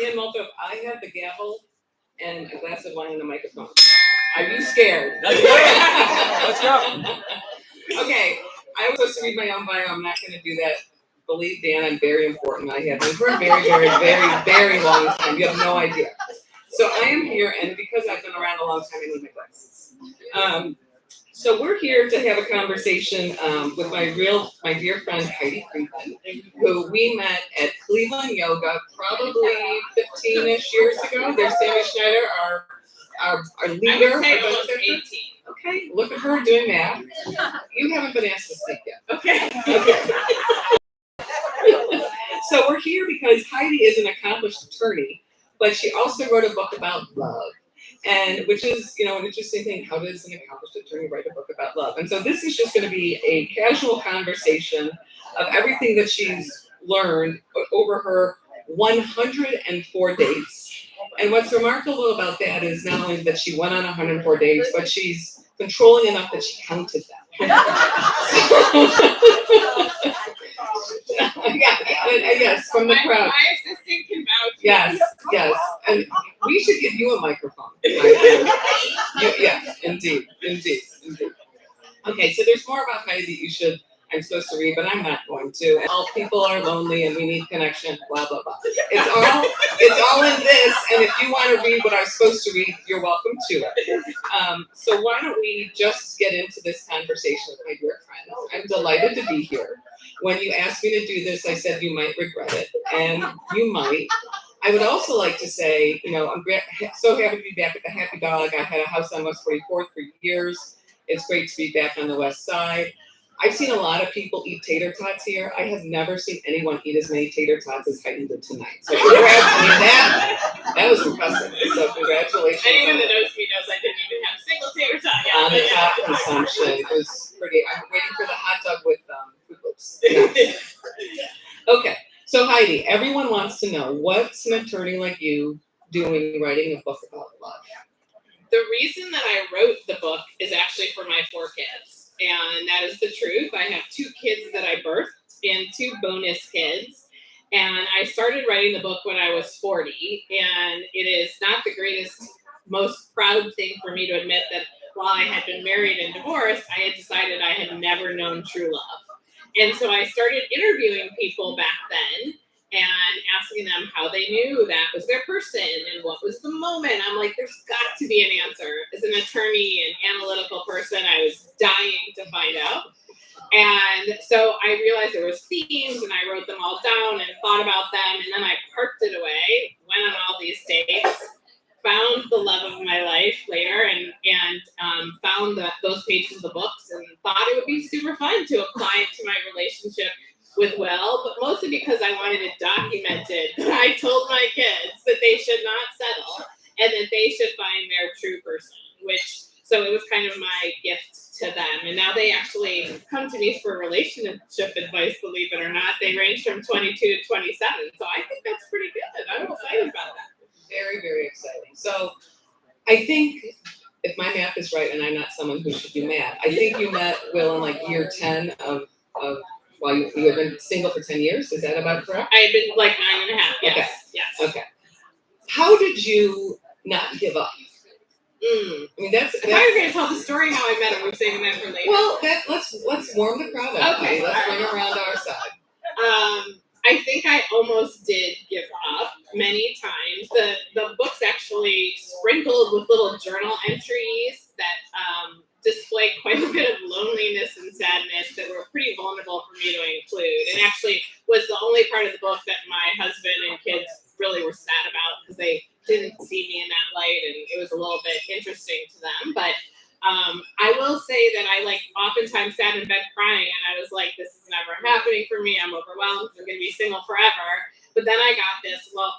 Dan Malthoff, I have the gavel and a glass of wine and a microphone. Are you scared? Let's go. Okay, I was supposed to read my own bio. I'm not going to do that. Believe Dan, I'm very important. I have been for a very, very, very, very long time. You have no idea. So I am here, and because I've been around a long time, I need my glasses. So we're here to have a conversation with my dear friend Heidi Friedman, who we met at Cleveland Yoga probably 15-ish years ago. There's Sammy Schneider, our leader. I would say almost 18. Okay, look at her doing math. You haven't been asked to speak yet. Okay. So we're here because Heidi is an accomplished attorney, but she also wrote a book about love. And which is, an interesting thing. How does an accomplished attorney write a book about love? And so this is just going to be a casual conversation of everything that she's learned over her 104 dates. And what's remarkable about that is not only that she went on 104 dates, but she's controlling enough that she counted them. Yes, from the crowd. My assistant can vouch. Yes. And we should give you a microphone. Yeah, indeed. Okay, so there's more about Heidi that I'm supposed to read, but I'm not going to. And all people are lonely and we need connection, blah, blah, blah. It's all in this, and if you want to read what I'm supposed to read, you're welcome to it. So why don't we just get into this conversation with my dear friend. I'm delighted to be here. When you asked me to do this, I said you might regret it, and you might. I would also like to say, I'm so happy to be back at the Happy Dog. I had a house on West 44th for years. It's great to be back on the West Side. I've seen a lot of people eat tater tots here. I have never seen anyone eat as many tater tots as Heidi did tonight. So that was impressive. So congratulations. Anyone that knows me knows I didn't even have a single tater tot yet. On the top consumption. It was pretty. I'm waiting for the hot dog with Fruit Loops. Okay. So Heidi, everyone wants to know, what's an attorney like you doing writing a book about love? The reason that I wrote the book is actually for my 4 kids. And that is the truth. I have 2 kids that I birthed and 2 bonus kids. And I started writing the book when I was 40. And it is not the greatest, most proud thing for me to admit that while I had been married and divorced, I had decided I had never known true love. And so I started interviewing people back then and asking them how they knew that was their person and what was the moment. I'm like, there's got to be an answer. As an attorney and analytical person, I was dying to find out. And so I realized there was themes, and I wrote them all down and thought about them, and then I parked it away, went on all these dates, found the love of my life later, and found those pages of the books, and thought it would be super fun to apply it to my relationship with Will, but mostly because I wanted it documented. I told my kids that they should not settle and that they should find their true person, so it was kind of my gift to them. And now they actually come to me for relationship advice, believe it or not. They range from 22 to 27. So I think that's pretty good. I'm excited about that. Very, very exciting. So I think if my math is right, and I'm not someone who should do math, I think you met Will in like year 10 of well, you have been single for 10 years. Is that about correct? I had been like 9.5. Yes. Okay. Yes. Okay. How did you not give up? I mean, that's. I thought you were going to tell the story how I met him. We're saving that for later. Well, let's warm the crowd up. Okay. Let's bring her around our side. I think I almost did give up many times. The book's actually sprinkled with little journal entries that display quite a bit of loneliness and sadness that were pretty vulnerable for me to include, and actually was the only part of the book that my husband and kids really were sad about because they didn't see me in that light, and it was a little bit interesting to them. But I will say that I oftentimes sat in bed crying, and I was like, this is never happening for me. I'm overwhelmed. I'm going to be single forever. But then I got this, what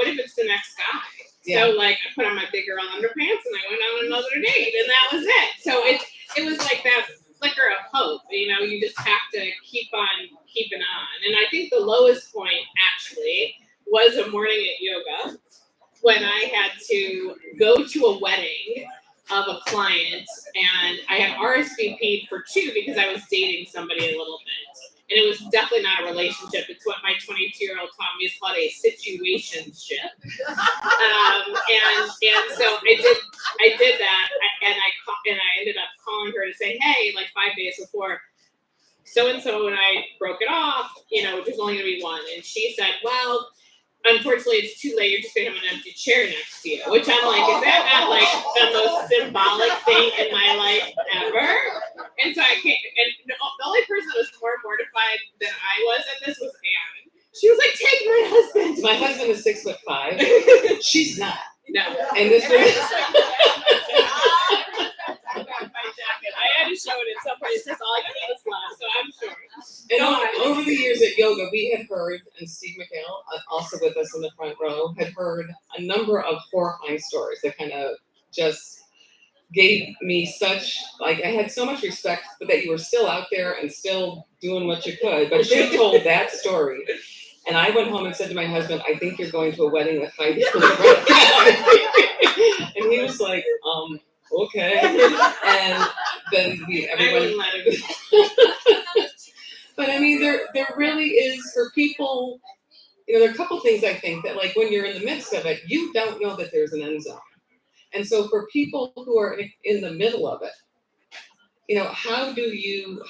if it's the next guy? Yeah. So I put on my big girl underpants and I went on another date, and that was it. So it was like that flicker of hope. You just have to keep on keeping on. And I think the lowest point actually was a morning at yoga when I had to go to a wedding of a client, and I had RSVP'd for 2 because I was dating somebody a little bit. And it was definitely not a relationship. It's what my 22-year-old taught me is called a situationship. And so I did that, and I ended up calling her to say, hey, like 5 days before, so and I broke it off. There's only gonna be one. And she said, well, unfortunately, it's too late. You're just gonna have an empty chair next to you. Which I'm like, is that not like the most symbolic thing in my life ever? And so I can't. And the only person that was more mortified than I was at this was Anne. She was like, "Take my husband." My husband is 6'5". She's not. No. And this was. My jacket. I had to show it at some point. It says all you need is love, so I'm sure. And over the years at yoga, we had heard, and Steve McHale, also with us in the front row, had heard a number of horrifying stories that kind of just gave me such, like, I had so much respect for that you were still out there and still doing what you could. But she told that story. And I went home and said to my husband, I think you're going to a wedding with Heidi Friedman. And he was like, okay. And then everyone. But I mean, there really is, for people, there are a couple things I think that, like, when you're in the midst of it, you don't know that there's an end zone. And so for people who are in the middle of it, how would you,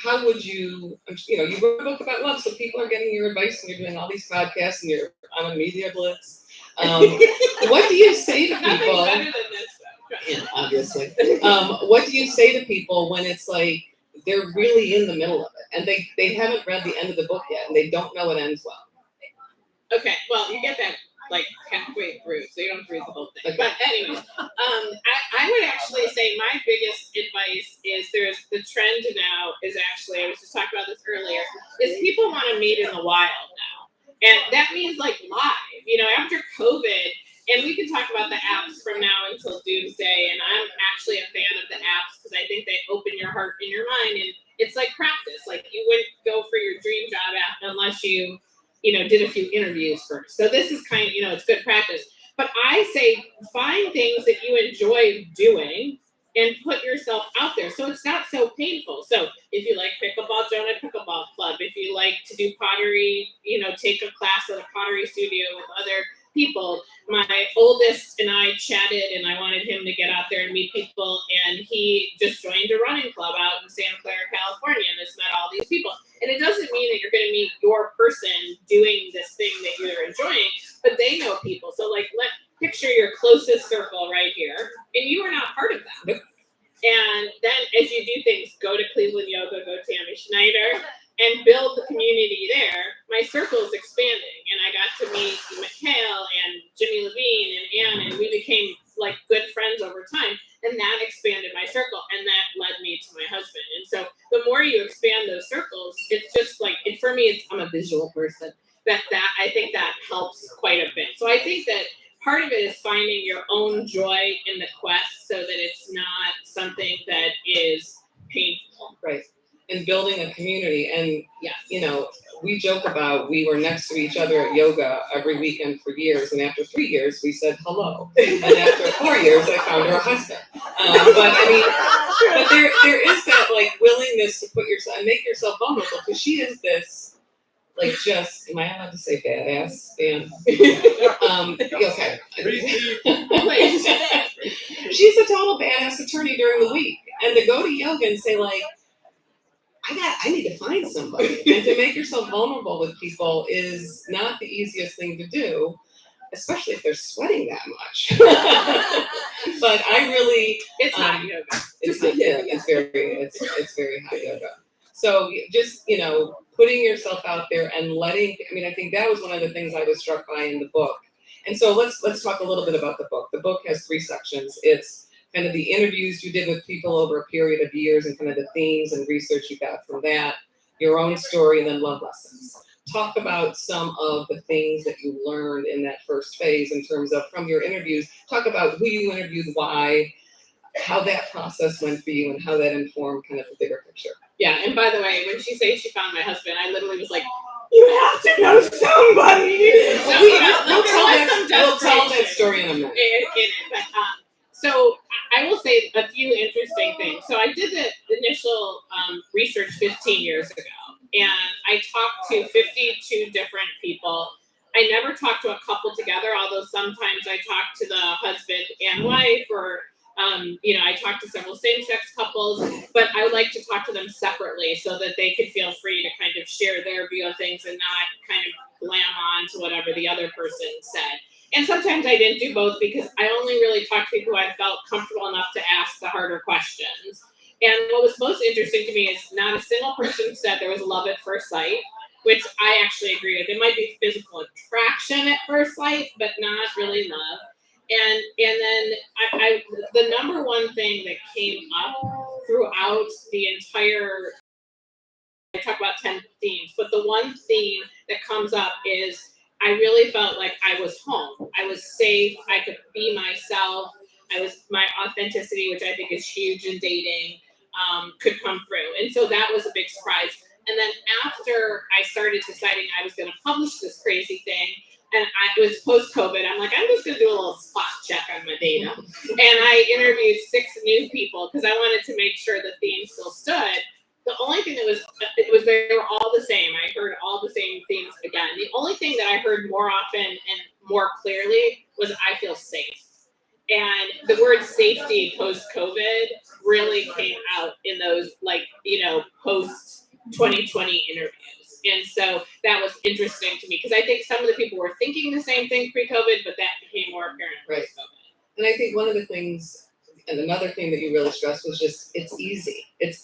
you wrote a book about love, so people are getting your advice, and you're doing all these podcasts, and you're on a media blitz. What do you say to people? Nothing's better than this, though. Yeah, obviously. What do you say to people when it's like they're really in the middle of it, and they haven't read the end of the book yet, and they don't know it ends well? Okay, well, you get that like halfway through, so you don't have to read the whole thing. Okay. But anyway, I would actually say my biggest advice is there's the trend now is actually, I was just talking about this earlier, is people want to meet in the wild now. And that means like live, after COVID, and we can talk about the apps from now until doomsday, and I'm actually a fan of the apps because I think they open your heart and your mind, and it's like practice. Like, you wouldn't go for your dream job app unless you did a few interviews first. So this is kind of, it's good practice. But I say find things that you enjoy doing and put yourself out there so it's not so painful. So if you like pickleball, join a pickleball club. If you like to do pottery, take a class at a pottery studio with other people. My oldest and I chatted, and I wanted him to get out there and meet people, and he just joined a running club out in Santa Clara, California, and has met all these people. And it doesn't mean that you're going to meet your person doing this thing that you're enjoying, but they know people. So, like, picture your closest circle right here, and you are not part of that. And then as you do things, go to Cleveland Yoga, go to Tammy Schneider, and build the community there. My circle is expanding, and I got to meet Mikhail and Jimmy Levine and Ann, and we became like good friends over time, and that expanded my circle, and that led me to my husband. And so the more you expand those circles, it's just like, for me, I'm a visual person, that I think that helps quite a bit. So I think that part of it is finding your own joy in the quest so that it's not something that is painful. Right. And building a community. And, yes. We joke about, we were next to each other at yoga every weekend for years. And after 3 years, we said hello. And after 4 years, I found her a husband. But there is that, like, willingness to put yourself and make yourself vulnerable, because she is this, like, just, am I allowed to say badass? Okay. She's a total badass attorney during the week. And to go to yoga and say, like, I need to find somebody. And to make yourself vulnerable with people is not the easiest thing to do, especially if they're sweating that much. But it's hot yoga. It's very hot yoga. So just, putting yourself out there and I think that was one of the things I was struck by in the book. And so let's talk a little bit about the book. The book has 3 sections. It's kind of the interviews you did with people over a period of years, and kind of the themes and research you got from that, your own story, and then love lessons. Talk about some of the things that you learned in that first phase in terms of, from your interviews, talk about who you interviewed, why, how that process went for you, and how that informed kind of the bigger picture. Yeah, and by the way, when she says she found my husband, I literally was like, you have to know somebody. We'll tell that story in a minute. So I will say a few interesting things. So I did the initial research 15 years ago, and I talked to 52 different people. I never talked to a couple together, although sometimes I talk to the husband and wife, or I talk to several same-sex couples, but I would like to talk to them separately so that they could feel free to kind of share their view of things and not kind of glam on to whatever the other person said. And sometimes I didn't do both because I only really talked to people who I felt comfortable enough to ask the harder questions. And what was most interesting to me is not a single person said there was love at first sight, which I actually agree with. It might be physical attraction at first sight, but not really love. And then I the number one thing that came up throughout the entire, I talk about 10 themes, but the one theme that comes up is I really felt like I was home. I was safe. I could be myself. My authenticity, which I think is huge in dating, could come through. And so that was a big surprise. And then after I started deciding I was going to publish this crazy thing, and it was post-COVID, I'm like, I'm just going to do a little spot check on my data. And I interviewed 6 new people because I wanted to make sure the theme still stood. The only thing they were all the same. I heard all the same themes again. The only thing that I heard more often and more clearly was I feel safe. And the word safety post-COVID really came out in those, post-2020 interviews. And so that was interesting to me because I think some of the people were thinking the same thing pre-COVID, but that became more apparent post-COVID. And I think one of the things, and another thing that you really stressed was just, it's easy. It's,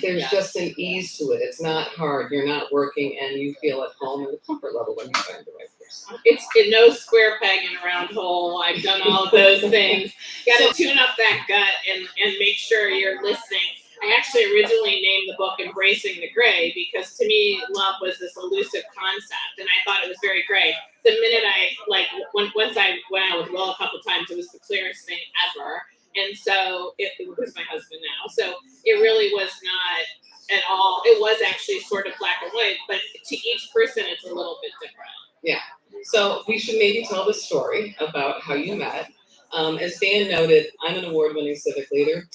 there's just an ease to it. It's not hard. You're not working and you feel at home in the comfort level when you find the right person. It's no square peg in a round hole. I've done all of those things. You got to tune up that gut and make sure you're listening. I actually originally named the book Embracing the Gray because to me, love was this elusive concept and I thought it was very gray. The minute once I went out with Will a couple times, it was the clearest thing ever. And so it was my husband now. So it really was not at all, it was actually sort of black and white, but to each person, it's a little bit different. Yeah. So we should maybe tell the story about how you met. As Dan noted, I'm an award-winning civic leader.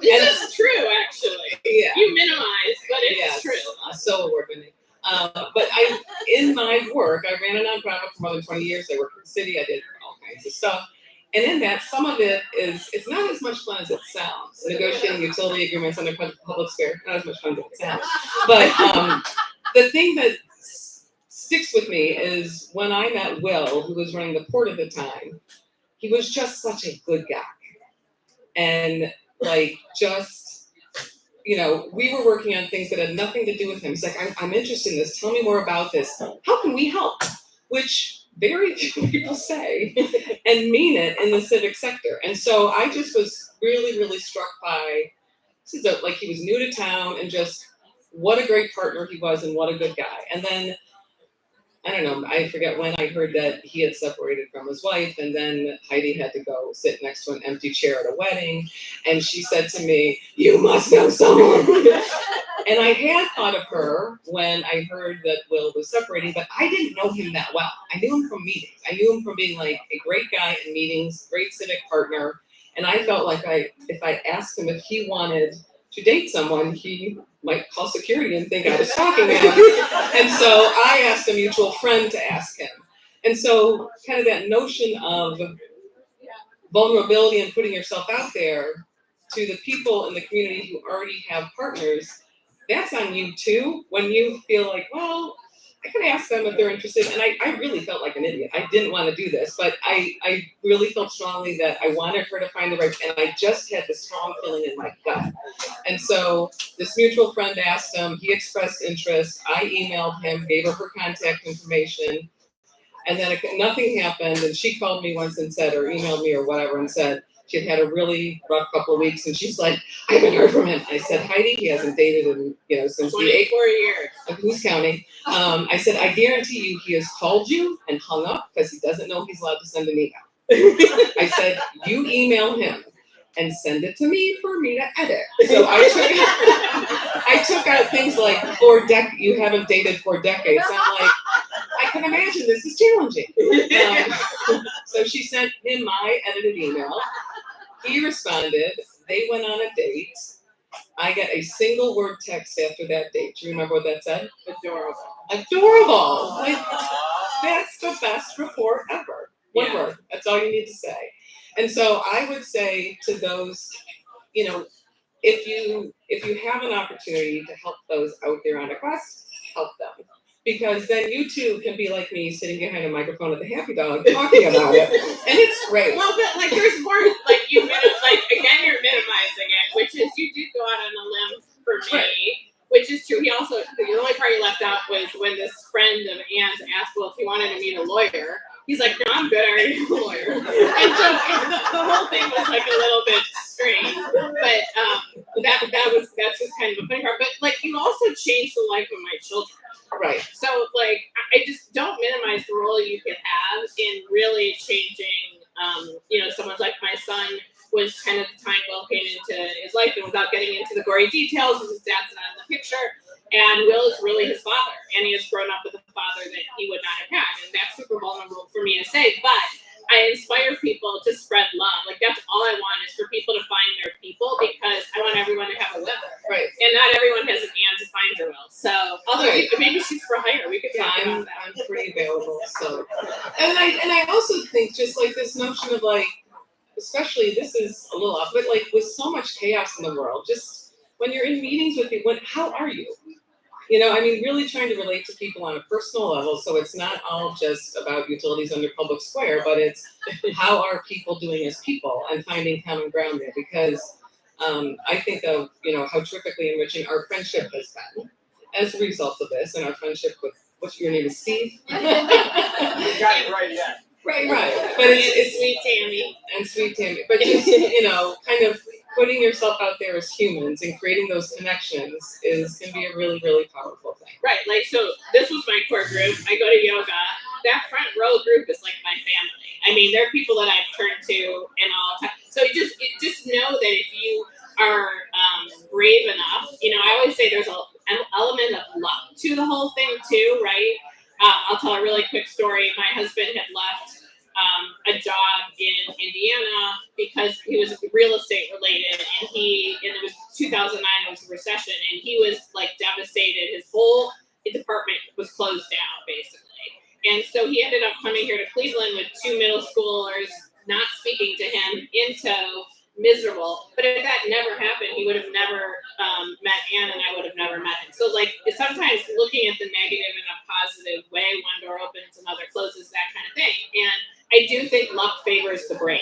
This is true, actually. Yeah. You minimize, but it's true. So award-winning. But in my work, I ran a nonprofit for more than 20 years. I worked in the city. I did all kinds of stuff. And in that, some of it it's not as much fun as it sounds. Negotiating utility agreements under public sphere, not as much fun as it sounds. But the thing that sticks with me is when I met Will, who was running the port at the time, he was just such a good guy. And we were working on things that had nothing to do with him. He's like, I'm interested in this. Tell me more about this. How can we help? Which very few people say and mean it in the civic sector. And so I just was really, really struck by, he was new to town and just what a great partner he was and what a good guy. And then, I don't know, I forget when I heard that he had separated from his wife, and then Heidi had to go sit next to an empty chair at a wedding, and she said to me, "You must know someone." And I had thought of her when I heard that Will was separating, but I didn't know him that well. I knew him from meetings. I knew him from being like a great guy in meetings, great civic partner, and I felt like if I asked him if he wanted to date someone, he might call security and think I was stalking him. And so I asked a mutual friend to ask him. And so kind of that notion of vulnerability and putting yourself out there to the people in the community who already have partners, that's on you too. When you feel like, well, I could ask them if they're interested. And I really felt like an idiot. I didn't want to do this, but I really felt strongly that I wanted her to find the right, and I just had this strong feeling in my gut. And so this mutual friend asked him, he expressed interest. I emailed him, gave her contact information, and then nothing happened. And she called me once and said, or emailed me or whatever, and said, she had a really rough couple of weeks, and she's like, I haven't heard from him. I said, Heidi, he hasn't dated in, since 24 years. Who's counting? I said, I guarantee you he has called you and hung up because he doesn't know he's allowed to send an email. I said, you email him and send it to me for me to edit. So I took out things like you haven't dated for decades. I'm like, I can imagine this is challenging. So she sent him my edited email. He responded. they went on a date. I get a single word text after that date. Do you remember what that said? Adorable. Adorable. Like, that's the best report ever. One Yeah. word. That's all you need to say. And so I would say to those, you know, if you have an opportunity to help those out there on a quest, help them. Because then you too can be like me, sitting behind a microphone at the Happy Dog talking about it. And it's great. Well, but like there's more, like again, you're minimizing it, which is you did go out on a limb for me, Right. which is true. He also, the only part you left out was when this friend of Anne's asked, well, if he wanted to meet a lawyer. He's like, no, I'm good, I already have a lawyer. And so the whole thing was like a little bit strange, but that's just kind of a funny part. But like, you also changed the life of my children. Right. So like, I just don't minimize the role you could have in really changing, someone's like my son was kind of the time Will came into his life, and without getting into the gory details, his dad's not in the picture. And Will is really his father, and he has grown up with a father that he would not have had, and that's super vulnerable for me to say. But I inspire people to spread love. Like that's all I want is for people to find their people, because I want everyone to have a Will. Right. And not everyone has an Anne to find her Will. So although maybe she's for hire, we could talk about that. I'm pretty available. So, and I also think just like this notion of like, especially this is a little off, but like with so much chaos in the world, just when you're in meetings with people, how are you? You know, I mean, really trying to relate to people on a personal level, so it's not all just about utilities under public square, but it's how are people doing as people and finding common ground there. Because I think of, how terrifically enriching our friendship has been as a result of this, and our friendship with, what's your name is Steve? You got it right, yeah. Right. But it's Sweet Tammy. and Sweet Tammy. But just, kind of putting yourself out there as humans and creating those connections can be a really, really powerful thing. Right, like so this was my core group. I go to yoga. That front row group is like my family. I mean, they're people that I've turned to and all the time. So you just know that if you are brave enough, I always say there's an element of luck to the whole thing too, right? I'll tell a really quick story. My husband had left a job in Indiana because he was real estate related, and it was 2009, it was a recession, and he was like devastated. His whole department was closed down basically, and so he ended up coming here to Cleveland with 2 middle schoolers, not speaking to him, in tow, miserable. But if that never happened, he would have never met Anne, and I would have never met him. So like sometimes looking at the negative in a positive way, one door opens, another closes, that kind of thing. And I do think luck favors the brave.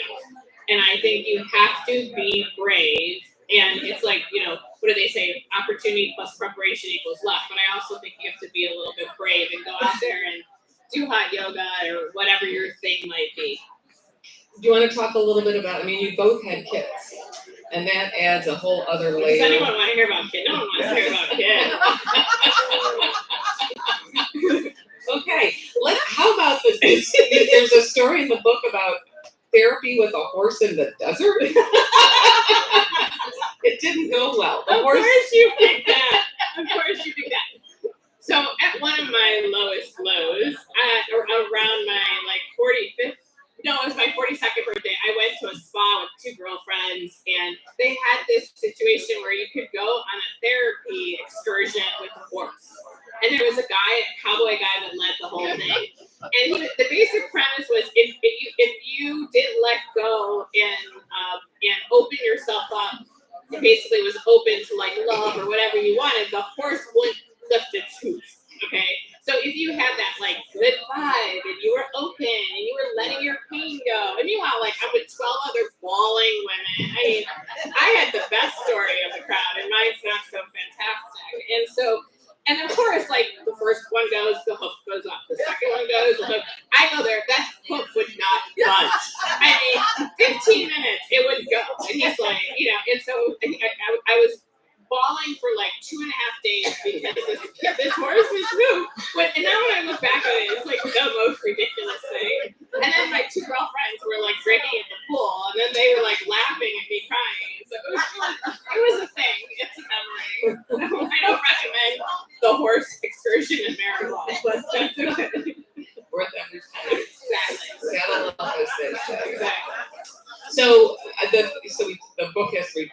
And I think you have to be brave. And it's like, what do they say? Opportunity plus preparation equals luck. But I also think you have to be a little bit brave and go out there and do hot yoga or whatever your thing might be. Do you want to talk a little bit about, you both had kids, and that adds a whole other layer. Does anyone want to hear about kids? No one wants to hear about kids. Okay, how about this? There's a story in the book about therapy with a horse in the desert. It didn't go well. Of course you picked that. So at one of my lowest lows, around my 45th, no, it was my 42nd birthday, I went to a spa with 2 girlfriends, and they had this situation where you could go on a therapy excursion with a horse. And there was a cowboy guy that led the whole thing. And the basic premise was if you didn't let go and open yourself up, it basically was open to like love or whatever you wanted, the horse wouldn't lift its hoof. Okay? So if you had that like good vibe and you were open and you were letting your pain go, and meanwhile, like I'm with 12 other bawling women. I mean, I had the best story of the crowd, and mine's not so fantastic. And of course, like the first one goes, the hoof goes up. The second one goes, the hoof. I go there, that hoof would not budge. I mean, 15 minutes, it would go. And he's like, and so I was bawling for like 2.5 days because this horse was moved. And now when I look back at it, it's like the most ridiculous thing. And then my 2 girlfriends were like drinking at the pool, and then they were like laughing at me crying. So it was a thing. It's a memory. So I don't recommend the horse excursion in Maribel, but that's okay. Worth every time. Exactly. Saddle up, as they say. Exactly. So the book has 3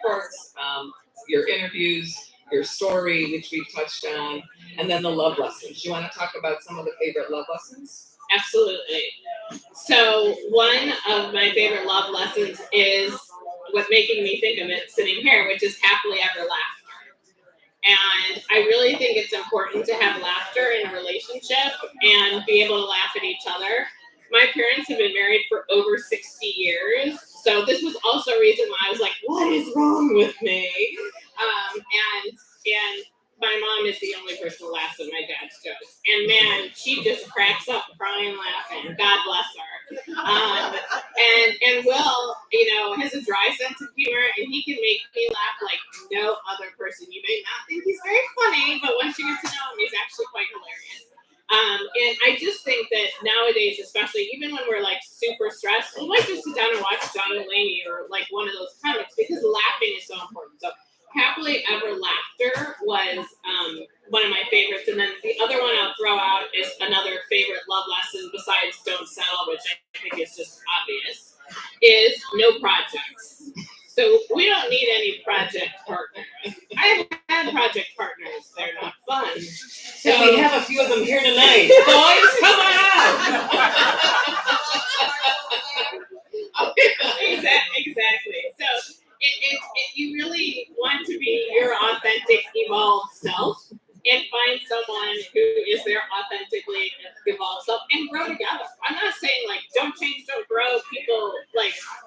interviews, your story, which we've touched on, and then the love lessons. You want to talk about some of the favorite love lessons? Absolutely. So one of my favorite love lessons is what's making me think of it sitting here, which is happily ever laughter. And I really think it's important to have laughter in a relationship and be able to laugh at each other. My parents have been married for over 60 years. So this was also a reason why I was like, what is wrong with me? And my mom is the only person who laughs at my dad's jokes. And man, she just cracks up crying, laughing. God bless her. And Will, has a dry sense of humor, and he can make me laugh like no other person. You may not think he's very funny, but once you get to know him, he's actually quite hilarious. And I just think that nowadays, especially even when we're like super stressed, we might just sit down and watch John Mulaney or like one of those comics because laughing is so important. So happily ever laughter was one of my favorites. And then the other one I'll throw out is another favorite love lesson besides don't settle, which I think is just obvious, is no projects. So we don't need any project partners. I have had project partners. They're not fun. So we have a few of them here tonight. Boys, come on out! Exactly. So you really want to be your authentic, evolved self and find someone who is their authentically evolved self and grow together. I'm not saying like don't change, don't grow, people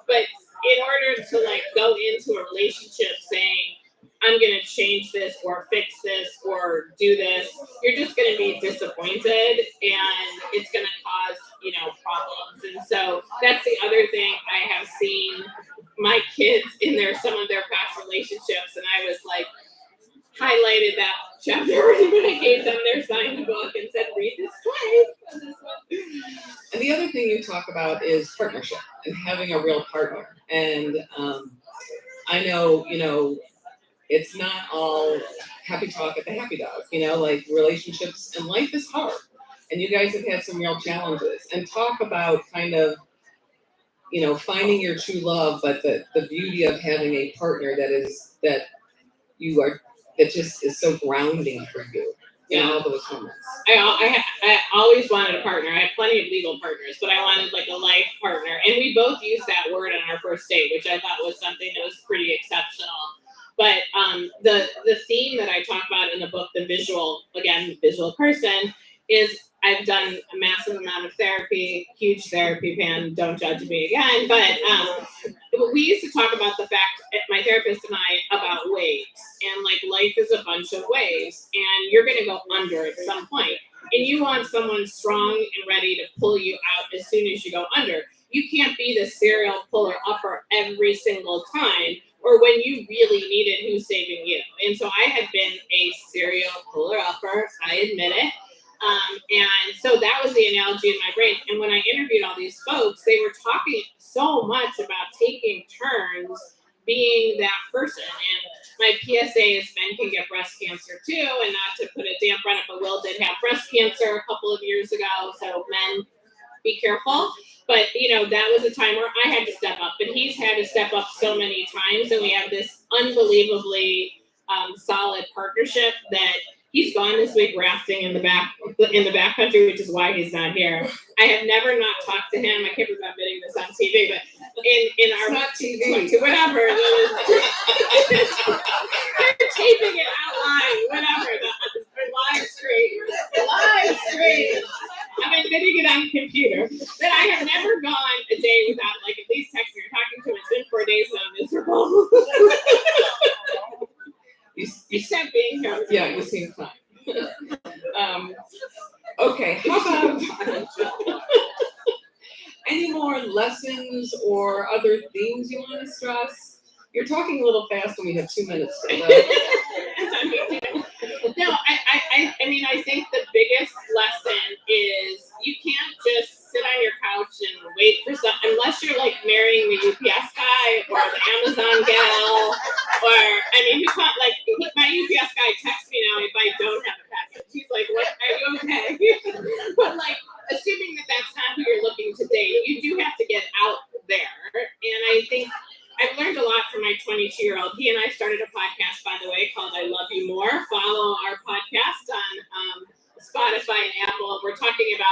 but in order to like go into a relationship saying I'm gonna change this or fix this or do this, you're just gonna be disappointed and it's gonna cause problems. And so that's the other thing I have seen my kids in some of their past relationships, and I was like highlighted that chapter when I gave them their signed book and said, read this twice. And the other thing you talk about is partnership and having a real partner. And I know, it's not all happy talk at the happy dog, like relationships and life is hard. And you guys have had some real challenges. And talk about kind of, finding your true love, but the beauty of having a partner that just is so grounding for you in all those moments. I always wanted a partner. I have plenty of legal partners, but I wanted like a life partner. And we both used that word on our first date, which I thought was something that was pretty exceptional. But the theme that I talk about in the book, the visual person, is I've done a massive amount of therapy, huge therapy fan, don't judge me again. But we used to talk about the fact, my therapist and I, about waves. And like life is a bunch of waves and you're going to go under at some point. And you want someone strong and ready to pull you out as soon as you go under. You can't be the serial puller upper every single time, or when you really need it, who's saving you? And so I had been a serial puller upper, I admit it. And so that was the analogy in my brain. And when I interviewed all these folks, they were talking so much about taking turns being that person. And my PSA is men can get breast cancer too. And not to put a damper on it, but Will did have breast cancer a couple of years ago. So men, be careful. But, that was a time where I had to step up. And he's had to step up so many times. And we have this unbelievably solid partnership that he's gone this week rafting in the back country, which is why he's not here. I have never not talked to him. I can't believe I'm admitting this on TV, but in our not TV, whatever. They're taping it out live, whatever. The live stream. I'm admitting it on the computer. That I have never gone a day without like at least texting or talking to him. It's been 4 days and I'm miserable. Except being here. Yeah, you seem fine. Okay, how about any more lessons or other themes you want to stress? You're talking a little fast and we have 2 minutes for that. No, I think the biggest lesson is you can't just sit on your couch and wait for something, unless you're like marrying the UPS guy or the Amazon gal, or, my UPS guy texts me now if I don't have a package. He's like, what, are you okay? But like, assuming that that's not who you're looking to date, you do have to get out there. And I think I've learned a lot from my 22-year-old. He and I started a podcast, by the way, called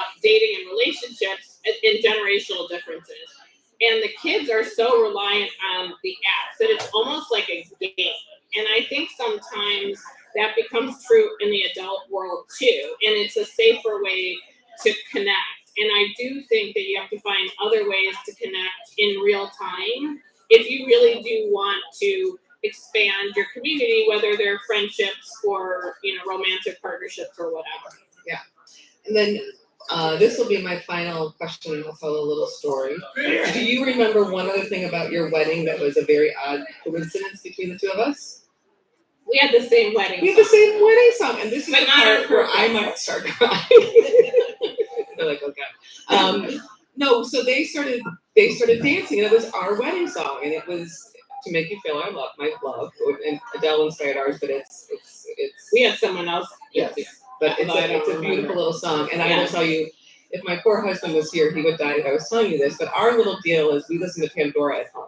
about dating and relationships and generational differences. And the kids are so reliant on the apps that it's almost like a game. And I think sometimes that becomes true in the adult world too. And it's a safer way to connect. And I do think that you have to find other ways to connect in real time if you really do want to expand your community, whether they're friendships or romantic partnerships or whatever. Yeah. And then this will be my final question. I'll tell a little story. Do you remember one other thing about your wedding that was a very odd coincidence between the two of us? We had the same wedding. We had the same wedding song, and this is But the not part on where purpose. I might start crying. They're like, okay. No, so they started dancing, and it was our wedding song, and it was To Make You Feel Our Love, My Love, and Adele inspired ours, but it's. We had someone else. Yes, but it's a beautiful little song, and I will tell you, if my poor husband was here, he would die if I was telling you this, but our little deal is we listen to Pandora at home.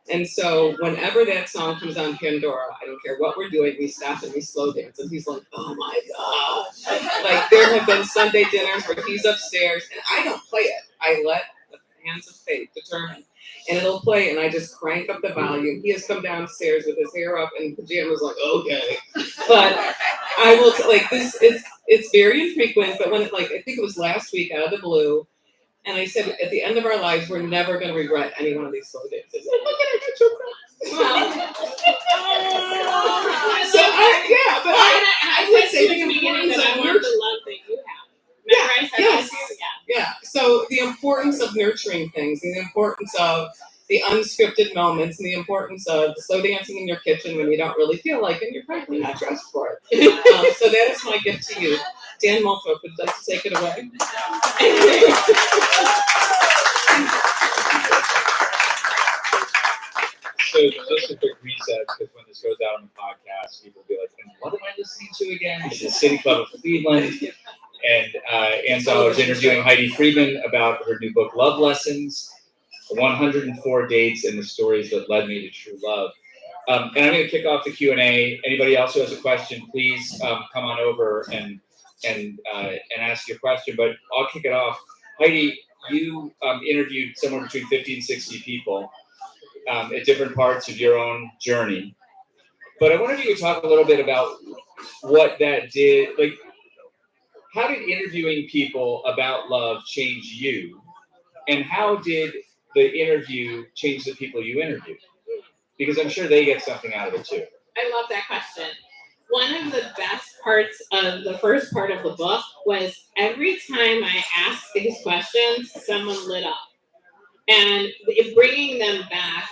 And so whenever that song comes on Pandora, I don't care what we're doing, we stop and we slow dance. And he's like, oh my gosh. Like there have been Sunday dinners where he's upstairs and I don't play it. I let the hands of fate determine. And it'll play and I just crank up the volume. He has come downstairs with his hair up and pajamas like, okay. But I will, it's very infrequent, but when I think it was last week out of the blue, and I said, at the end of our lives, we're never going to regret any one of these slow dances. I'm not going to get your So, I would say the importance of nurturing. The love that you have. Remember I said that to you? Yeah. So the importance of nurturing things, and the importance of the unscripted moments, and the importance of slow dancing in your kitchen when you don't really feel like it, and you're probably not dressed for it. So that is my gift to you. Dan Molthrop, would you like to take it away? So just a quick reset, because when this goes out on the podcast, people will be like, and what am I listening to again? This is City Club of Cleveland. And Ann Zoller's interviewing Heidi Friedman about her new book, Love Lessons, 104 Dates and the Stories That Led Me to True Love. And I'm going to kick off the Q&A. Anybody else who has a question, please come on over and ask your question. But I'll kick it off. Heidi, you interviewed somewhere between 50 and 60 people at different parts of your own journey. But I wonder if you could talk a little bit about what that did. Like, how did interviewing people about love change you? And how did the interview change the people you interviewed? Because I'm sure they get something out of it too. I love that question. One of the best parts of the first part of the book was every time I asked these questions, someone lit up. And bringing them back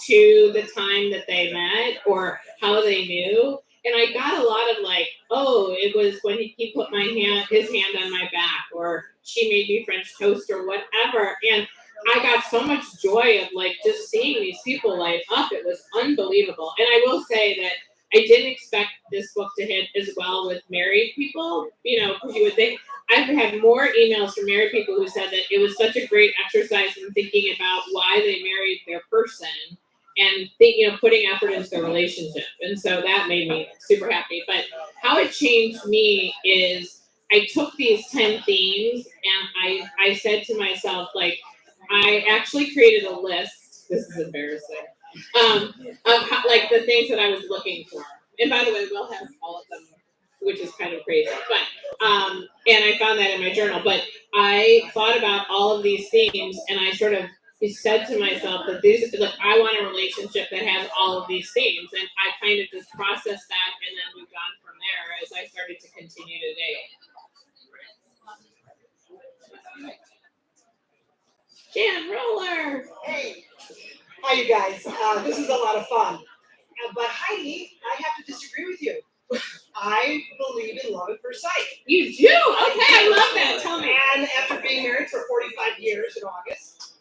to the time that they met or how they knew. And I got a lot of like, oh, it was when he put his hand on my back, or she made me French toast or whatever. And I got so much joy of like just seeing these people light up. It was unbelievable. And I will say that I didn't expect this book to hit as well with married people, because you would think. I've had more emails from married people who said that it was such a great exercise in thinking about why they married their person and putting effort into their relationship. And so that made me super happy. But how it changed me is I took these 10 themes and I said to myself, like, I actually created a list. This is embarrassing. Of how, like the things that I was looking for. And by the way, we'll have all of them, which is kind of crazy. But and I found that in my journal. But I thought about all of these themes, and I sort of said to myself that I want a relationship that has all of these themes, and I kind of just processed that and then moved on from there as I started to continue to date. Jan Roller. Hey, hi you guys. This is a lot of fun. But Heidi, I have to disagree with you. I believe in love at first sight. You do? Okay, I love that. Tell me. And after being married for 45 years in August,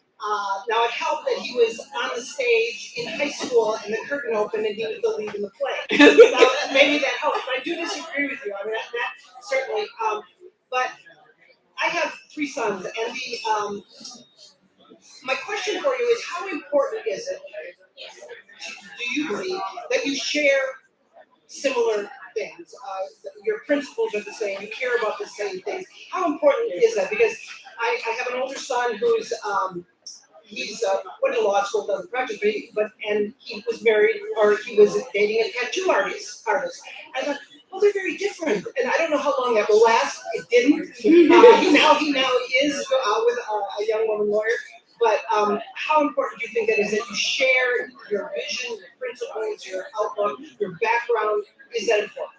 now it helped that he was on the stage in high school and the curtain opened and he was the lead in the play. Now, maybe that helped. But I do disagree with you. I mean, that certainly. But I have 3 sons, and my question for you is, how important is it, do you believe, that you share similar bands. Your principles are the same. You care about the same things. How important is that? Because I have an older son who's he's went to law school, doesn't practice, and he was married, or he was dating a tattoo artist. I thought, well, they're very different, and I don't know how long that will last. It didn't. He now is with a young woman lawyer. But how important do you think that is, that you share your vision, your principles, your outlook, your background? Is that important?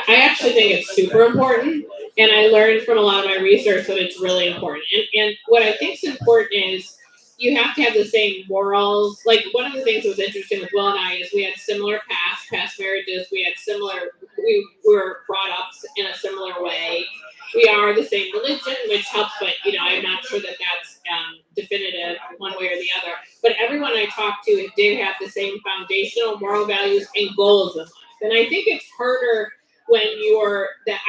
I actually think it's super important, and I learned from a lot of my research that it's really important. And what I think is important is you have to have the same morals. Like, one of the things that was interesting with Will and I is we had similar past marriages. We were brought up in a similar way. We are the same religion, which helps, but I'm not sure that that's definitive one way or the other. But everyone I talk to do have the same foundational moral values and goals in life. And I think it's harder when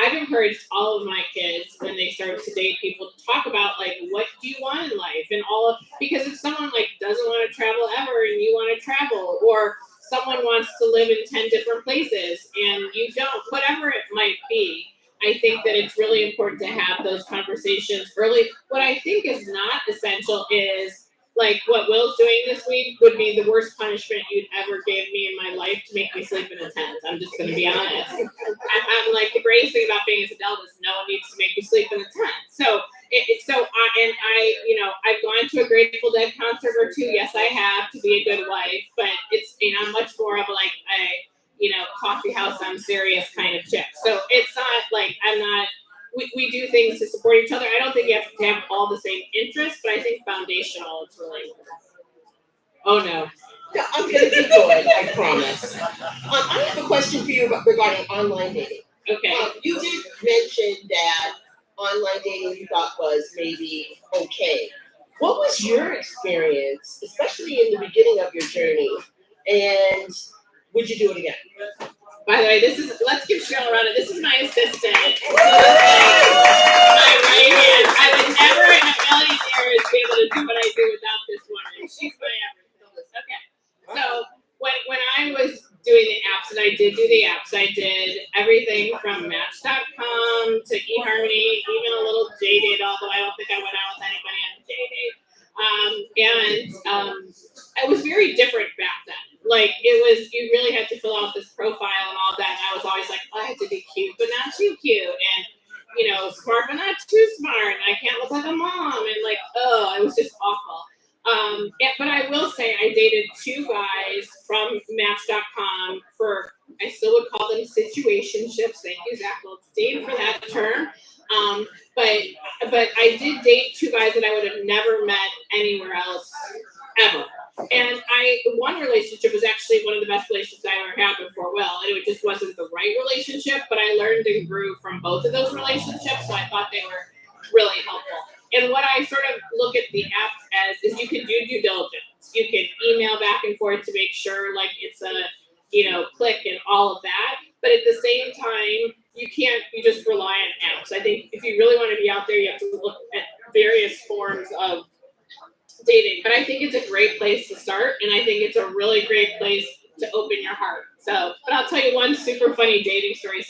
I've encouraged all of my kids when they start to date people to talk about, like, what do you want in life, and because if someone doesn't want to travel ever and you want to travel, or someone wants to live in 10 different places and you don't, whatever it might be, I think that it's really important to have those conversations early. What I think is not essential is, like, what Will's doing this week would be the worst punishment you'd ever give me in my life, to make me sleep in a tent. I'm just going to be honest. I'm like, the greatest thing about being an adult is no one needs to make you sleep in a tent. So I've gone to a Grateful Dead concert or two. Yes, I have, to be a good wife, but it's, I'm much more of a coffee house, I'm serious kind of chick. So it's not like we do things to support each other. I don't think you have to have all the same interests, but I think foundational is really important. Oh no. No, I'm going to keep going, I promise. I have a question for you regarding online dating. Okay. You did mention that online dating you thought was maybe okay. What was your experience, especially in the beginning of your journey, and would you do it again? By the way, let's give Cheryl a round of. This is my assistant. My right hand. I would never in a million years be able to do what I do without this woman. She's my everything. Okay. So when I was doing the apps, and I did do the apps, I did everything from Match.com to eHarmony, even a little JDate, although I don't think I went out with anybody on JDate. It was very different back then. Like, it was, you really had to fill out this profile and all that, and I was always like, I had to be cute, but not too cute, and smart, but not too smart, and I can't look like a mom, and it was just awful. But I will say I dated two guys from Match.com I still would call them situationships. Thank you, Zach Goldstein, for that term. But I did date two guys that I would have never met anywhere else ever. And one relationship was actually one of the best relationships I ever had before Will, and it just wasn't the right relationship, but I learned and grew from both of those relationships, so I thought they were really helpful. And what I sort of look at the apps as is you can do due diligence. You can email back and forth to make sure it's a click and all of that. But at the same time, you just rely on apps. I think if you really want to be out there, you have to look at various forms of dating. But I think it's a great place to start, and I think it's a really great place to open your heart. But I'll tell you one super funny dating story of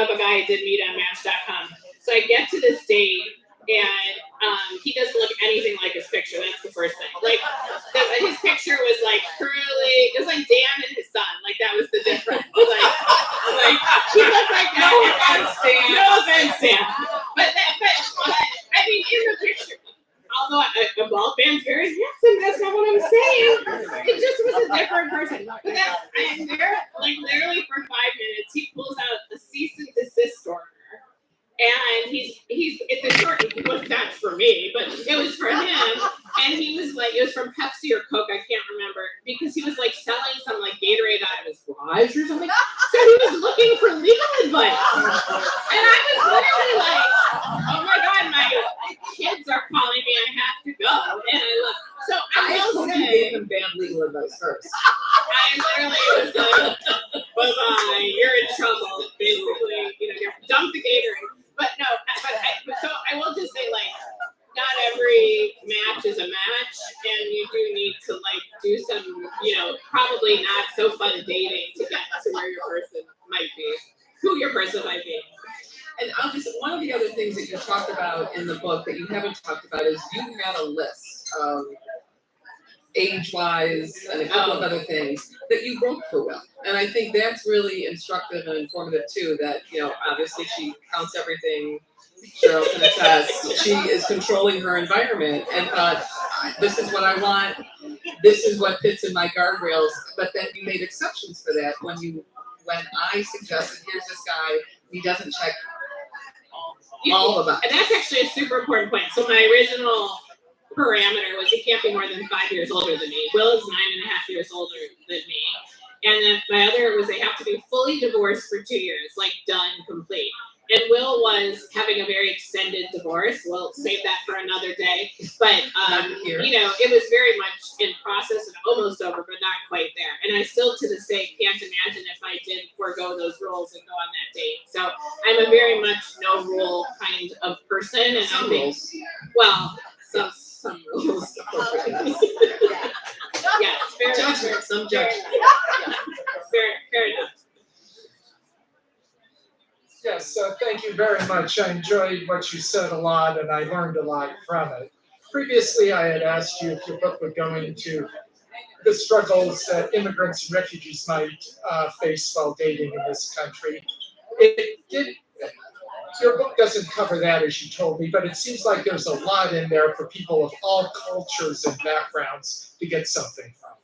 a guy I did meet on Match.com. So I get to this date, and he doesn't look anything like his picture. That's the first thing. His picture was curly. It was like Dan and his son. That was the difference. He looked like that. No offense, Dan. But I mean, in the picture, although a bald man's very handsome, that's not what I'm saying. It just was a different person. But then I'm there, literally for 5 minutes, he pulls out a cease and desist order. And he's the short, it wasn't that for me, but it was for him. And he was it was from Pepsi or Coke, I can't remember, because he was selling some Gatorade out of his garage or something. So he was looking for legal advice. And I was literally oh my God, my kids are calling me, I have to go. And I will say, gave him bad legal advice first. I literally was bye-bye, you're in trouble. Basically, dump the Gatorade. But no, so I will just say, not every match is a match, and you do need to do some, probably not so fun dating to get to where your person might be. things that you talk about in the book that you haven't talked about is you had a list of age-wise and a couple of other things that you wrote for Will. And I think that's really instructive and informative too, that, obviously she counts everything. Cheryl can attest. She is controlling her environment and thought, this is what I want. This is what fits in my guardrails. But then you made exceptions for that when I suggested, here's this guy, he doesn't check all of that. And that's actually a super important point. So my original parameter was he can't be more than 5 years older than me. Will is 9.5 years older than me. And then my other was they have to be fully divorced for 2 years, like done, complete. And Will was having a very extended divorce. We'll save that for another day. But, it was very much in process and almost over, but not quite there. And I still, to this day, can't imagine if I did forego those rules and go on that date. So I'm a very much no rule kind of person. And Some I think, rules. well, some rules. Yes, fair enough. Judgment, some judgment. Fair enough. Yes, so thank you very much. I enjoyed what you said a lot and I learned a lot from it. Previously, I had asked you if your book would go into the struggles that immigrants and refugees might face while dating in this country. Your book doesn't cover that, as you told me, but it seems like there's a lot in there for people of all cultures and backgrounds to get something from.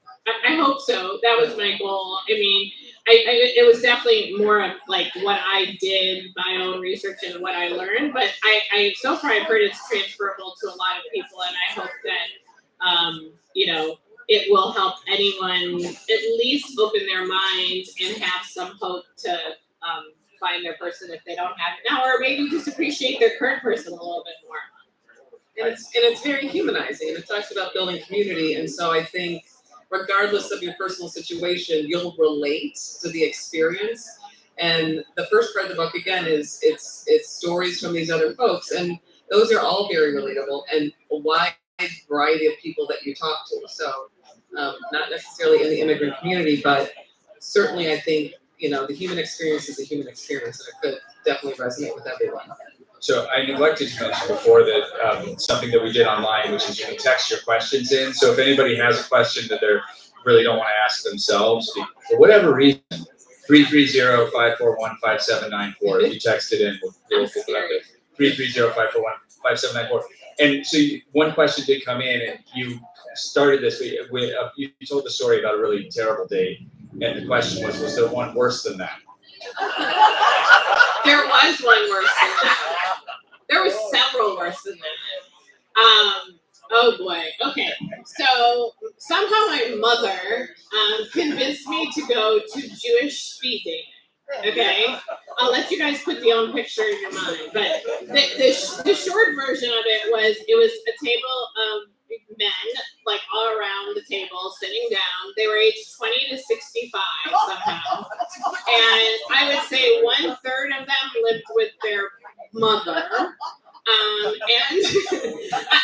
I hope so. That was my goal. I mean, it was definitely more of like what I did, my own research and what I learned. But I so far I've heard it's transferable to a lot of people, and I hope that it will help anyone at least open their mind and have some hope to find their person if they don't have it now, or maybe just appreciate their current person a little bit more. And it's very humanizing. It talks about building community, and so I think, regardless of your personal situation, you'll relate to the experience. And the first part of the book, again, is it's stories from these other folks, and those are all very relatable and a wide variety of people that you talk to. So not necessarily in the immigrant community, but certainly I think, the human experience is a human experience, and it could definitely resonate with everyone. So I neglected to mention before that something that we did online, which is you can text your questions in. So if anybody has a question that they really don't want to ask themselves, for whatever reason, 330-541-5794. If you text it in, we'll pick it up at 330-541-5794. And so one question did come in, and you started this with you told the story about a really terrible date, and the question was there one worse than that? There was one worse than that. There were several worse than that. Oh boy. Okay. So somehow my mother convinced me to go to Jewish speed dating. Okay. I'll let you guys put the own picture in your mind. But the short version of it was a table of men, like all around the table, sitting down. They were aged 20 to 65 somehow. And I would say 1/3 of them lived with their mother. And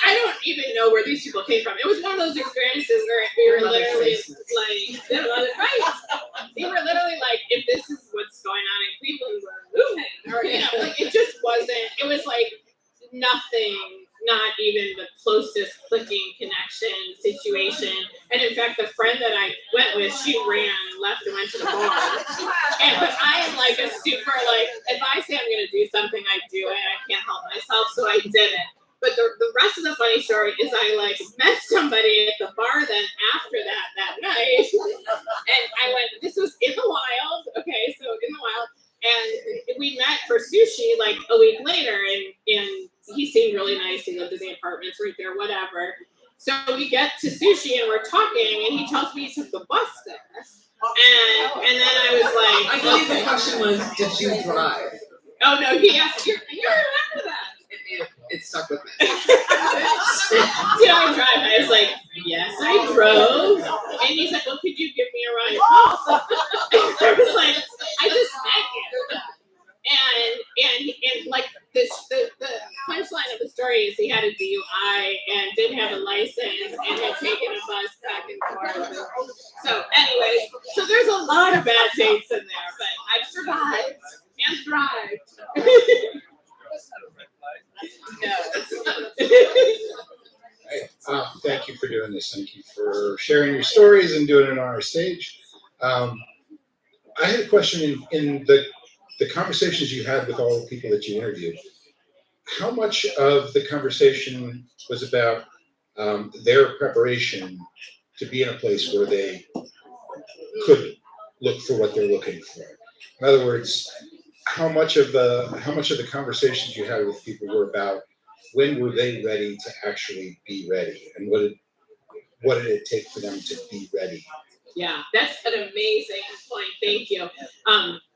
I don't even know where these people came from. It was one of those experiences where we were literally like, right? They were literally like, if this is what's going on in Cleveland, we're moving. Or, like it just wasn't, it was like nothing, not even the closest clicking connection situation. And in fact, the friend that I went with, she left and went to the bar. But I am like a super, if I say I'm going to do something, I do it. I can't help myself, so I did it. But the rest of the funny story is I met somebody at the bar then after that night. And I went, this was in the wild. Okay, so in the wild. And we met for sushi a week later, and he seemed really nice. He lived in the apartments right there, whatever. So we get to sushi and we're talking, and he tells me he took the bus there. And then I was like, I believe the question was, did you drive? Oh no, he asked, you remember that? It stuck with me. Did I drive? I was like, yes, I drove. And he's like, well, could you give me a ride home? I was like, I just met you. And the punchline of the story is he had a DUI and didn't have a license and had taken a bus back and forth. So anyways, so there's a lot of bad dates in there, but I've survived and thrived. No, it's not. Hey, thank you for doing this. Thank you for sharing your stories and doing it on our stage. I had a question in the conversations you had with all the people that you interviewed. How much of the conversation was about their preparation to be in a place where they could look for what they're looking for? In other words, how much of the conversations you had with people were about when were they ready to actually be ready, and what did it take for them to be ready? Yeah, that's an amazing point. Thank you.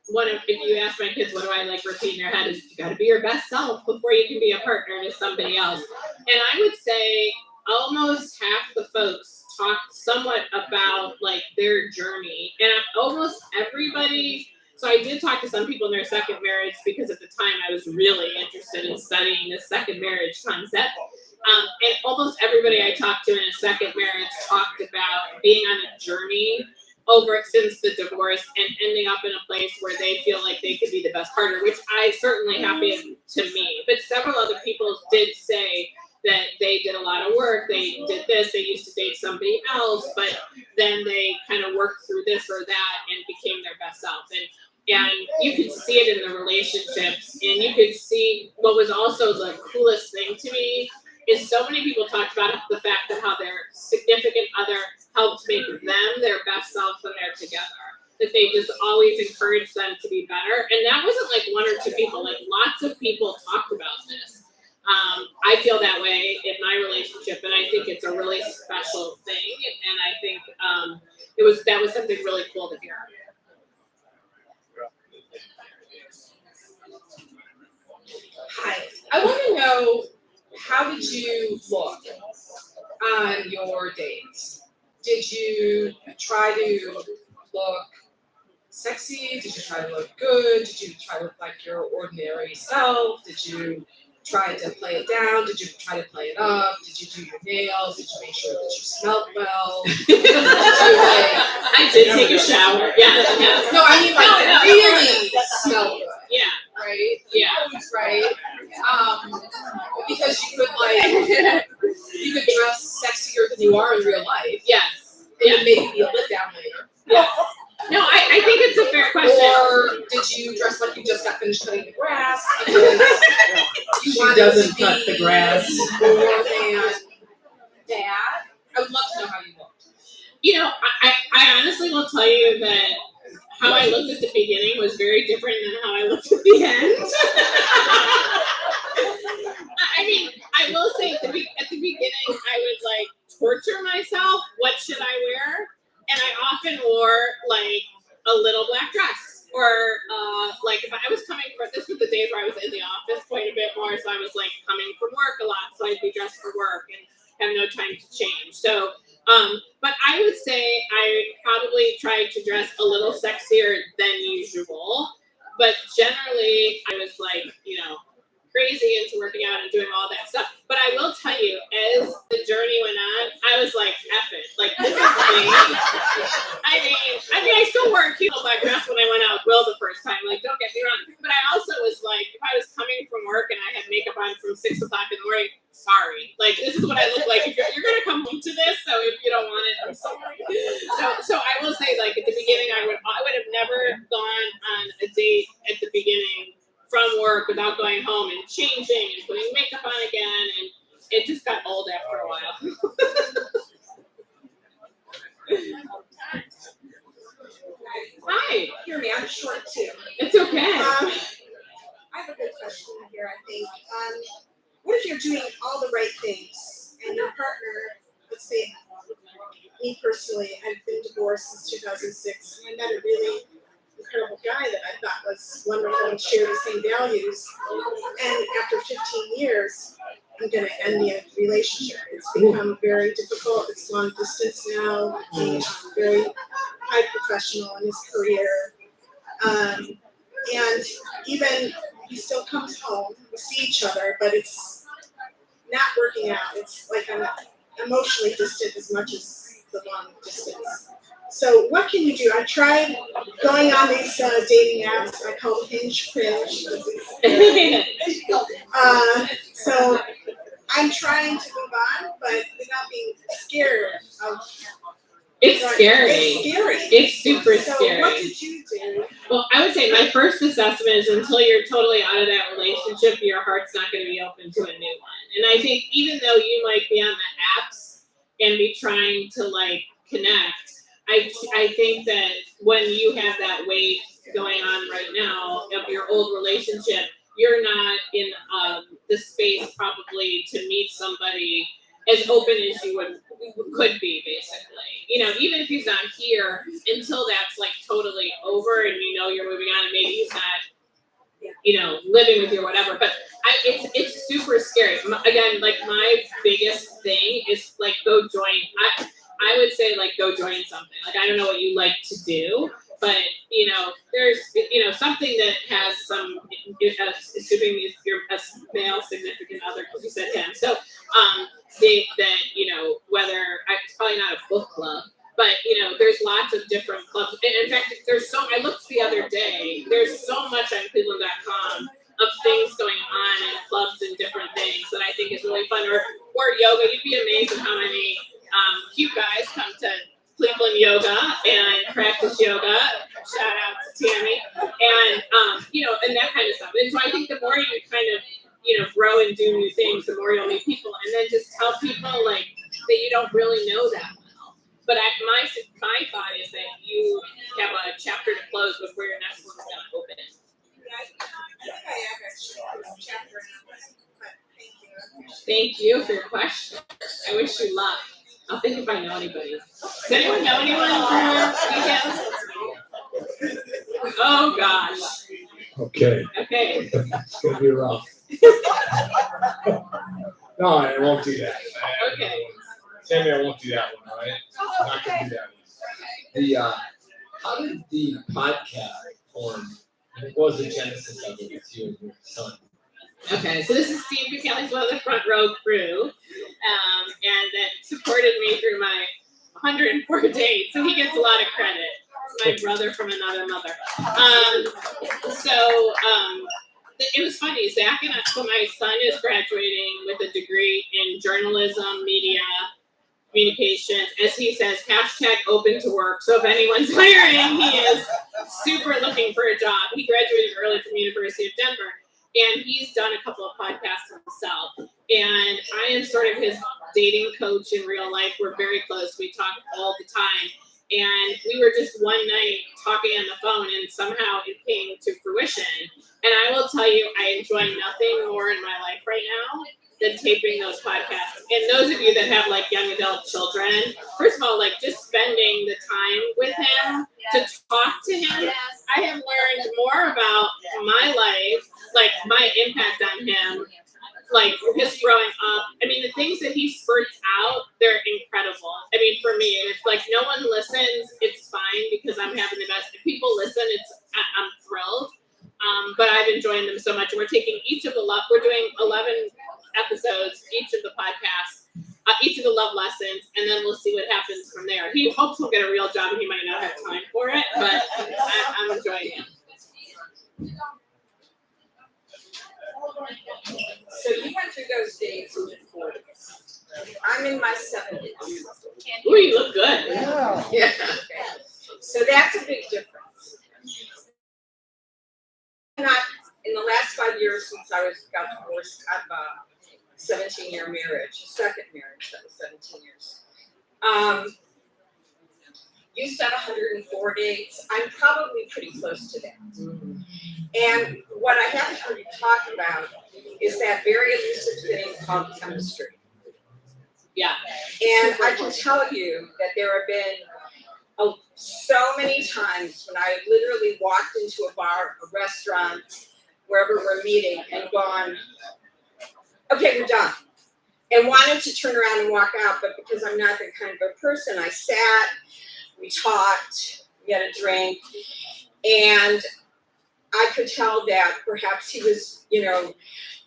If you ask my kids, what do I like repeat in their head is you got to be your best self before you can be a partner to somebody else. And I would say almost half the folks talked somewhat about like their journey, and almost everybody. So I did talk to some people in their second marriage because at the time I was really interested in studying the second marriage concept. And almost everybody I talked to in a second marriage talked about being on a journey over since the divorce and ending up in a place where they feel like they could be the best partner, which I certainly happened to me. But several other people did say that they did a lot of work. They did this. They used to date somebody else, but then they kind of worked through this or that and became their best self. And you could see it in the relationships, and you could see what was also the coolest thing to me is so many people talked about the fact that how their significant other helped make them their best self when they're together. That they just always encouraged them to be better. And that wasn't like one or two people, like lots of people talked about this. I feel that way in my relationship, and I think it's a really special thing. And I think that was something really cool to hear. Hi, I want to know, how did you look on your dates? Did you try to look sexy? Did you try to look good? Did you try to look like your ordinary self? Did you try to play it down? Did you try to play it up? Did you do your nails? Did you make sure that you smelled well? I did take a shower. Yeah. No, I mean like really smell good. Yeah. Right? Yeah. Right? Because you could dress sexier than you are in real life. Yes. And then maybe be a let down later. Yeah. No, I think it's a fair question. Or did you dress like you just got finished cutting the grass? Because you She wanted doesn't to cut be the grass. more than that. I would love to know how you looked. You know, I honestly will tell you that how I looked at the beginning was very different than how I looked at the end. I mean, I will say at the beginning, I would like torture myself. What should I wear? And I often wore like a little black dress, or like if I was coming for this was the days where I was in the office quite a bit more, so I was like coming from work a lot, so I'd be dressed for work and have no time to change. So, but I would say I probably tried to dress a little sexier than usual, but generally I was like, crazy into working out and doing all that stuff. But I will tell you, as the journey went on, I was like, F it. Like, this is me. I mean, I still wore a cute little black dress when I went out with Will the first time. Like, don't get me wrong. But I also was like, if I was coming from work and I had makeup on from 6 o'clock in the morning, sorry. Like, this is what I look like. If you're going to come home to this, so if you don't want it, I'm sorry. So I will say, like, at the beginning, I would have never gone on a date at the beginning from work without going home and changing and putting makeup on again, and it just got old after a while. Hi. Hear me, I'm short too. It's okay. I have a good question here, I think. What if you're doing all the right things and your partner, let's say, me personally, I've been divorced since 2006, and I met a really incredible guy that I thought was wonderful and shared the same values. And after 15 years, I'm going to end the relationship. It's become very difficult. It's long distance now. He's very high professional in his career. And even he still comes home. We see each other, but it's not working out. It's like I'm emotionally distant as much as the long distance. So what can you do? I tried going on these dating apps. I call them Hinge Cringe. So I'm trying to move on, but without being scared of. It's scary. It's scary. It's super So scary. what did you do? Well, I would say my first assessment is until you're totally out of that relationship, your heart's not going to be open to a new one. And I think even though you might be on the apps and be trying to like connect, I think that when you have that weight going on right now of your old relationship, you're not in the space probably to meet somebody as open as you could be, basically. You know, even if he's not here, until that's like totally over and you know you're moving on and maybe he's not, you know, living with you or whatever. But it's super scary. Again, like my biggest thing is like go join. I would say like go join something. Like I don't know what you like to do, but you know, there's something that has some. Assuming if you're a male significant other, because you said him, so that you know whether it's probably not a book club, but you know there's lots of different clubs. And in fact, I looked the other day. There's so much on Cleveland.com of things going on in clubs and different things that I think is really fun. Or yoga. You'd be amazed at how many cute guys come to Cleveland yoga and practice yoga. Shout out to Tammy and you know, and that kind of stuff. And so I think the more you kind of grow and do new things, the more you'll meet people, and then just tell people like that you don't really know that well. But my thought is that you have a chapter to close before your next one's going to open. Thank you for your question. I wish you luck. I'll think if I know anybody. Does anyone know anyone for weekends? Oh gosh. Okay, Okay. it's gonna be rough. No, I won't do that. Okay. Tammy, I won't do that one, all right? Not gonna do that one. How did the podcast form? And what was the genesis of it with you and your son? Okay, so this is Steve Buchanan's one of the front row crew, and that supported me through my 104 dates, so he gets a lot of credit. It's my brother from another mother. It was funny, Zach and so my son is graduating with a degree in journalism, media, communications, as he says, hashtag open to work. So if anyone's hiring, he is super looking for a job. He graduated early from the University of Denver. And he's done a couple of podcasts himself. And I am sort of his dating coach in real life. We're very close. We talk all the time. And we were just one night talking on the phone, and somehow it came to fruition. And I will tell you, I enjoy nothing more in my life right now than taping those podcasts. And those of you that have like young adult children, first of all, like just spending the time with him to talk to him. I have learned more about my life, like my impact on him, like his growing up. I mean, the things that he spurts out, they're incredible. I mean, for me, it's like no one listens, it's fine because I'm having the best. If people listen, I'm thrilled. But I've enjoyed them so much. We're taking we're doing 11 episodes, each of the podcasts, each of the love lessons, and then we'll see what happens from there. He hopes he'll get a real job and he might not have time for it, but I'm enjoying it. So you went through those days in your 40s. I'm in my 70s. Ooh, you look good. Yeah. So that's a big difference. Not in the last 5 years since I got divorced, I've 17-year marriage, second marriage that was 17 years. You said 104 dates. I'm probably pretty close to that. And what I haven't heard you talk about is that very elusive thing called chemistry. Yeah. And I can tell you that there have been so many times when I literally walked into a bar, a restaurant, wherever we're meeting, and gone, okay, we're done. And wanted to turn around and walk out, but because I'm not that kind of a person, I sat, we talked, we had a drink, and I could tell that perhaps he was,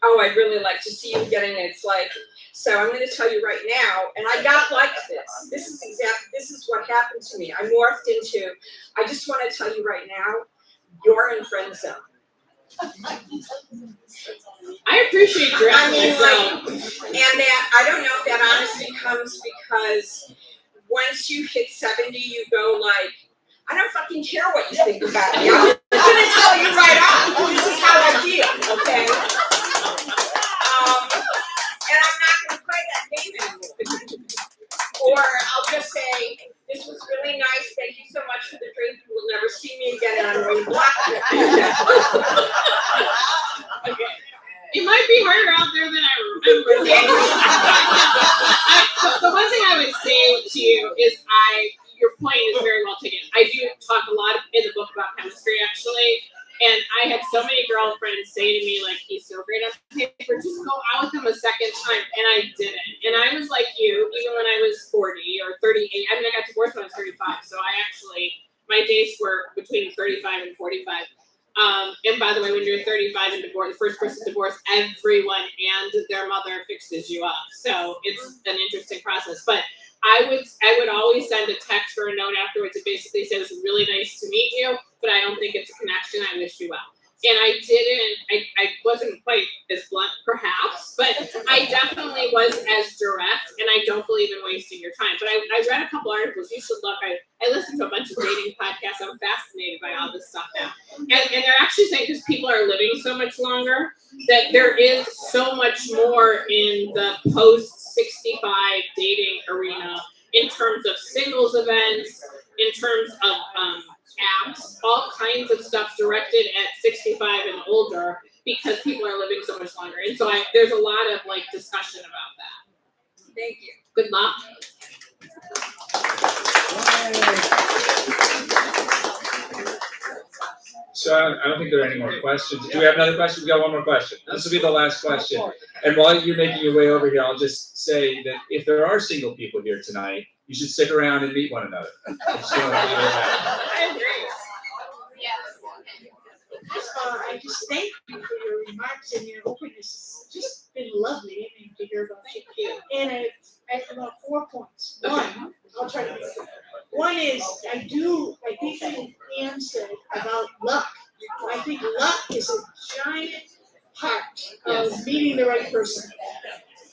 oh, I'd really like to see you again, and it's like, so I'm going to tell you right now, and I got like this. This is what happened to me. I morphed into, I just want to tell you right now, you're in friend zone. I appreciate your I mean, myself. and that, I don't know if that honesty comes because once you hit 70, you go like, I don't fucking care what you think about me. I'm just gonna tell you right off. This is how I feel, okay? And I'm not gonna play that game anymore. Or I'll just say, this was really nice. Thank you so much for the drink. You will never see me again, and I'm going to block you. Okay. It might be harder out there than I remember. The one thing I would say to you is your point is very well taken. I do talk a lot in the book about chemistry, actually. And I had so many girlfriends say to me, like, he's so great on paper, just go out with him a second time. And I didn't. And I was like you, even when I was 40 or 38. I mean, I got divorced when I was 35. So my dates were between 35 and 45. And by the way, when you're 35 and divorced, the first person divorced, everyone and their mother fixes you up. So it's an interesting process. But I would always send a text or a note afterwards that basically says, really nice to meet you, but I don't think it's a connection. I wish you well. And I wasn't quite as blunt perhaps, but I definitely was as direct, and I don't believe in wasting your time. But I read a couple articles. You should look. I listened to a bunch of dating podcasts. I'm fascinated by all this stuff now. And they're actually saying, because people are living so much longer, that there is so much more in the post-65 dating arena in terms of singles events, in terms of apps, all kinds of stuff directed at 65 and older, because people are living so much longer. And so there's a lot of discussion about that. Thank you. Good luck. So I don't think there are any more questions. Do we have another question? We got one more question. This will be the last question. And while you're making your way over here, I'll just say that if there are single people here tonight, you should stick around and meet one another. I agree. I just thank you for your remarks and your openness. It's just been lovely to hear about you. And I have about 4 points. One, I'll try to make it. One is, I think Ann said about luck. I think luck is a giant part of meeting the right person.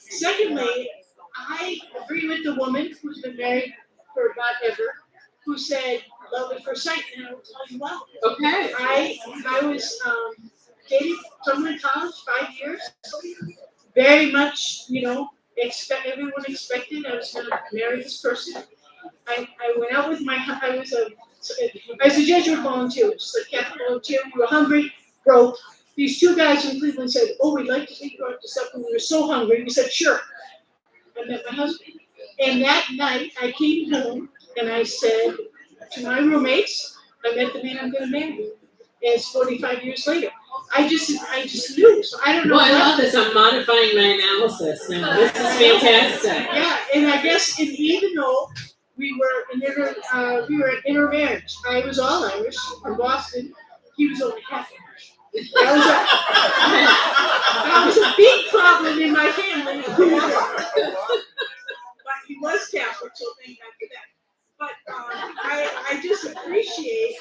Secondly, I agree with the woman who's been married for not ever, who said love at first sight, and I will tell you why. Okay. I was dating someone in college 5 years. Very much, everyone expected I was going to marry this person. I went out with I was a Jesuit volunteer, just a Catholic volunteer. We were hungry, broke. These two guys in Cleveland said, "Oh, we'd like to take you out to supper." We were so hungry. We said, "Sure." I met my husband, and that night I came home and I said to my roommates, "I met the man I'm going to marry." And it's 45 years later. I just knew. So I don't know. Well, I love this. I'm modifying my analysis now. This is fantastic. Yeah, and I guess even though we were an intermarriage. I was all Irish from Boston. He was only half Irish. That was a big problem in my family. But he was Catholic, so thank God for that. But I just appreciate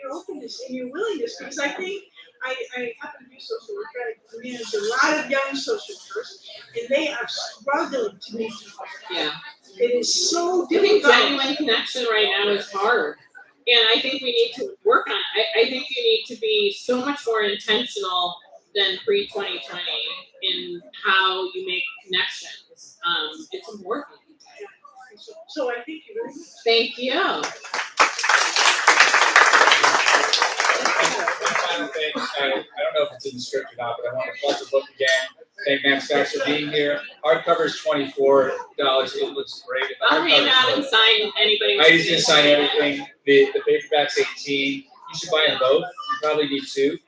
your openness and your willingness, because I think I happen to be a social worker. I manage a lot of young social workers, and they are struggling to meet people. Yeah. It is so I think difficult. genuine connection right now is hard. And I think we need to work on it. I think you need to be so much more intentional than pre-2020 in how you make connections. It's important. So I thank you very much. Thank you. Final thing, I don't know if it's in the script or not, but I want to plug the book again. Thank Max Stacks for being here. Hardcover is $24. It looks great. I'll hand out and sign anybody. Heidi's gonna sign everything. The paperback's $18. You should buy them both. You probably need two.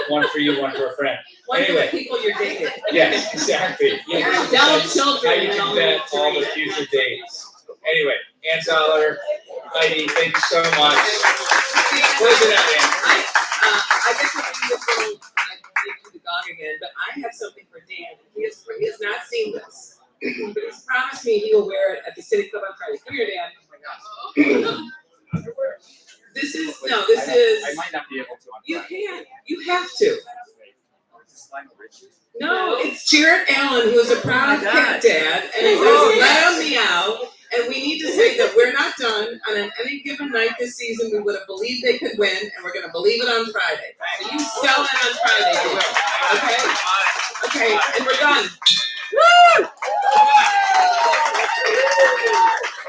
One for you, one for a friend. One Anyway. for the people you're dating. Yes, exactly. Adult children. How you can vet all the future dates. Anyway, Ann Zoller, Heidi, thank you so much. Close it out, Ann. I guess we're doing this wrong. I need to do the gong again, but I have something for Dan. He has not seen this, but he's promised me he will wear it at the City Club on Friday. Come here, Dan. This is I might not be able to on You Friday. can't. You have to. No, it's Jared Allen, who is a proud cat dad, and he says, let him meow. And we need to say that we're not done. On any given night this season, we would have believed they could win, and we're going to believe it on Friday. So you sell it on Friday to win. Okay? Okay, and we're done. Woo!